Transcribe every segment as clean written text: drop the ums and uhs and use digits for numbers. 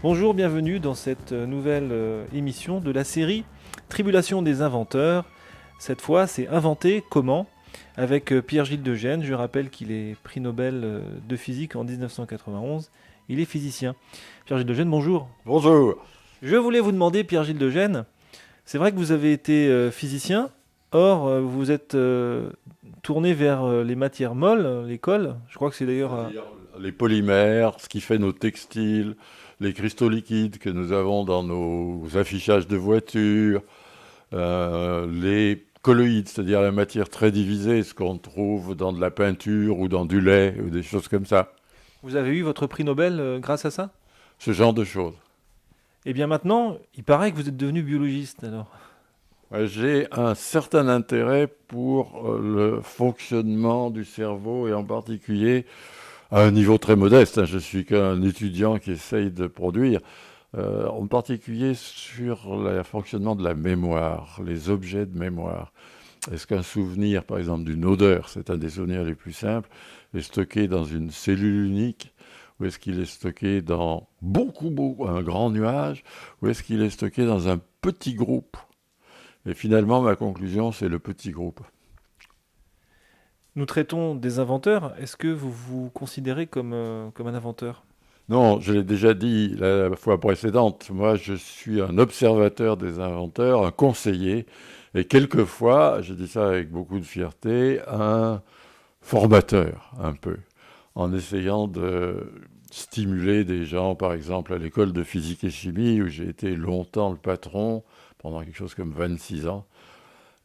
Bonjour, bienvenue dans cette nouvelle émission de la série Tribulation des inventeurs. Cette fois, c'est Inventer comment avec Pierre-Gilles de Gennes. Je rappelle qu'il est prix Nobel de physique en 1991. Il est physicien. Pierre-Gilles de Gennes, bonjour. Bonjour. Je voulais vous demander, Pierre-Gilles de Gennes, c'est vrai que vous avez été physicien, or vous êtes tourné vers les matières molles, l'école. Je crois que c'est d'ailleurs... C'est-à-dire les polymères, ce qui fait nos textiles, les cristaux liquides que nous avons dans nos affichages de voitures, les colloïdes, c'est-à-dire la matière très divisée, ce qu'on trouve dans de la peinture ou dans du lait ou des choses comme ça. Vous avez eu votre prix Nobel grâce à ça? Ce genre de choses. Et bien maintenant, il paraît que vous êtes devenu biologiste alors. Ouais, j'ai un certain intérêt pour le fonctionnement du cerveau et en particulier à un niveau très modeste, hein. Je suis qu'un étudiant qui essaye de produire, en particulier sur le fonctionnement de la mémoire, les objets de mémoire. Est-ce qu'un souvenir, par exemple d'une odeur, c'est un des souvenirs les plus simples, est stocké dans une cellule unique, ou est-ce qu'il est stocké dans un grand nuage, ou est-ce qu'il est stocké dans un petit groupe? Et finalement, ma conclusion, c'est le petit groupe. Nous traitons des inventeurs. Est-ce que vous vous considérez comme un inventeur? Non, je l'ai déjà dit la fois précédente, moi je suis un observateur des inventeurs, un conseiller, et quelquefois, je dis ça avec beaucoup de fierté, un formateur un peu, en essayant de stimuler des gens, par exemple à l'école de physique et chimie, où j'ai été longtemps le patron, pendant quelque chose comme 26 ans,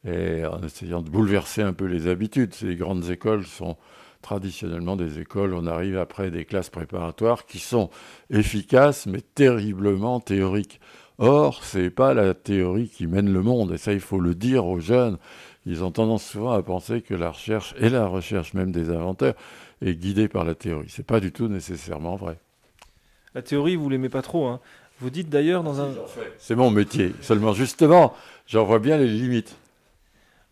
et en essayant de bouleverser un peu les habitudes. Ces grandes écoles sont traditionnellement des écoles, on arrive après des classes préparatoires qui sont efficaces mais terriblement théoriques. Or, c'est pas la théorie qui mène le monde, et ça il faut le dire aux jeunes. Ils ont tendance souvent à penser que la recherche, et la recherche même des inventeurs, est guidée par la théorie. C'est pas du tout nécessairement vrai. La théorie, vous l'aimez pas trop, hein. Vous dites d'ailleurs Ah dans si, un... j'en fais. C'est mon métier. Seulement, justement, j'en vois bien les limites.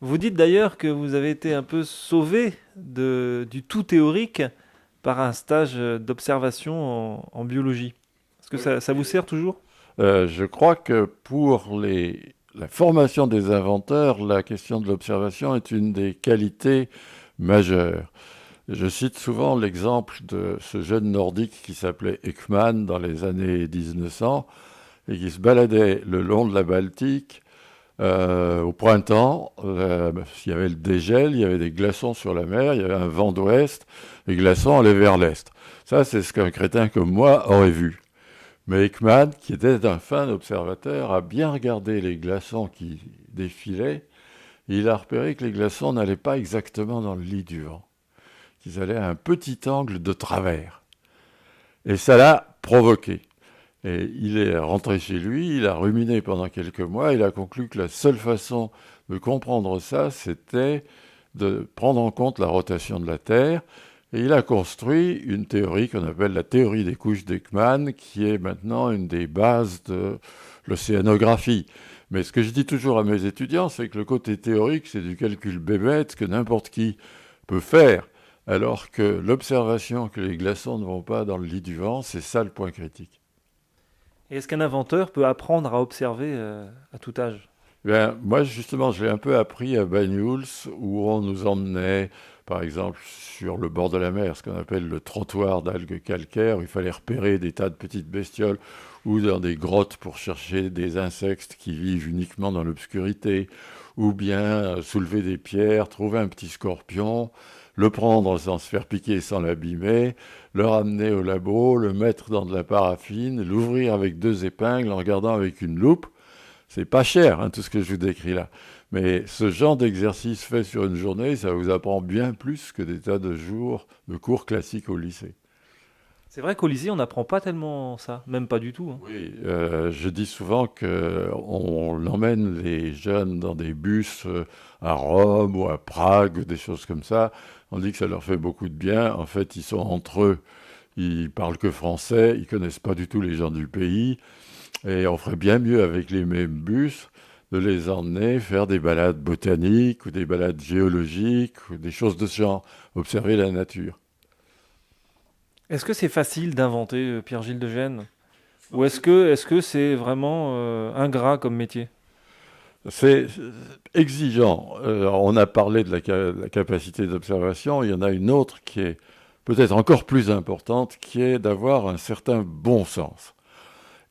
Vous dites d'ailleurs que vous avez été un peu sauvé du tout théorique par un stage d'observation en biologie. Est-ce que Oui. ça vous sert toujours? Je crois que pour la formation des inventeurs, la question de l'observation est une des qualités majeures. Je cite souvent l'exemple de ce jeune nordique qui s'appelait Ekman dans les années 1900 et qui se baladait le long de la Baltique au printemps. Il y avait le dégel, il y avait des glaçons sur la mer, il y avait un vent d'ouest, les glaçons allaient vers l'est. Ça, c'est ce qu'un crétin comme moi aurait vu. Mais Ekman, qui était un fin observateur, a bien regardé les glaçons qui défilaient. Et il a repéré que les glaçons n'allaient pas exactement dans le lit du vent, qu'ils allaient à un petit angle de travers. Et ça l'a provoqué. Et il est rentré chez lui, il a ruminé pendant quelques mois, il a conclu que la seule façon de comprendre ça, c'était de prendre en compte la rotation de la Terre. Et il a construit une théorie qu'on appelle la théorie des couches d'Ekman, qui est maintenant une des bases de l'océanographie. Mais ce que je dis toujours à mes étudiants, c'est que le côté théorique, c'est du calcul bébête que n'importe qui peut faire, alors que l'observation que les glaçons ne vont pas dans le lit du vent, c'est ça le point critique. Et est-ce qu'un inventeur peut apprendre à observer à tout âge? Bien, moi, justement, j'ai un peu appris à Banyuls, où on nous emmenait, par exemple, sur le bord de la mer, ce qu'on appelle le trottoir d'algues calcaires, où il fallait repérer des tas de petites bestioles, ou dans des grottes pour chercher des insectes qui vivent uniquement dans l'obscurité, ou bien soulever des pierres, trouver un petit scorpion, le prendre sans se faire piquer, sans l'abîmer, le ramener au labo, le mettre dans de la paraffine, l'ouvrir avec deux épingles en regardant avec une loupe. C'est pas cher, hein, tout ce que je vous décris là. Mais ce genre d'exercice fait sur une journée, ça vous apprend bien plus que des tas de jours de cours classiques au lycée. C'est vrai qu'au lycée, on n'apprend pas tellement ça, même pas du tout, hein. Oui, je dis souvent qu'on emmène les jeunes dans des bus à Rome ou à Prague, des choses comme ça. On dit que ça leur fait beaucoup de bien. En fait, ils sont entre eux. Ils parlent que français, ils connaissent pas du tout les gens du pays. Et on ferait bien mieux avec les mêmes bus de les emmener faire des balades botaniques ou des balades géologiques ou des choses de ce genre, observer la nature. Est-ce que c'est facile d'inventer, Pierre-Gilles de Gênes? Ou est-ce que c'est vraiment ingrat comme métier? C'est exigeant. On a parlé de la capacité d'observation. Il y en a une autre qui est peut-être encore plus importante, qui est d'avoir un certain bon sens.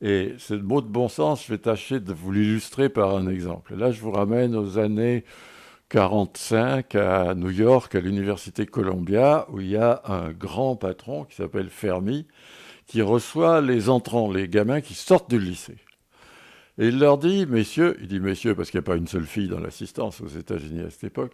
Et ce mot de bon sens, je vais tâcher de vous l'illustrer par un exemple. Et là, je vous ramène aux années 45 à New York, à l'université Columbia, où il y a un grand patron qui s'appelle Fermi, qui reçoit les entrants, les gamins qui sortent du lycée. Et il leur dit, messieurs, il dit messieurs parce qu'il n'y a pas une seule fille dans l'assistance aux États-Unis à cette époque,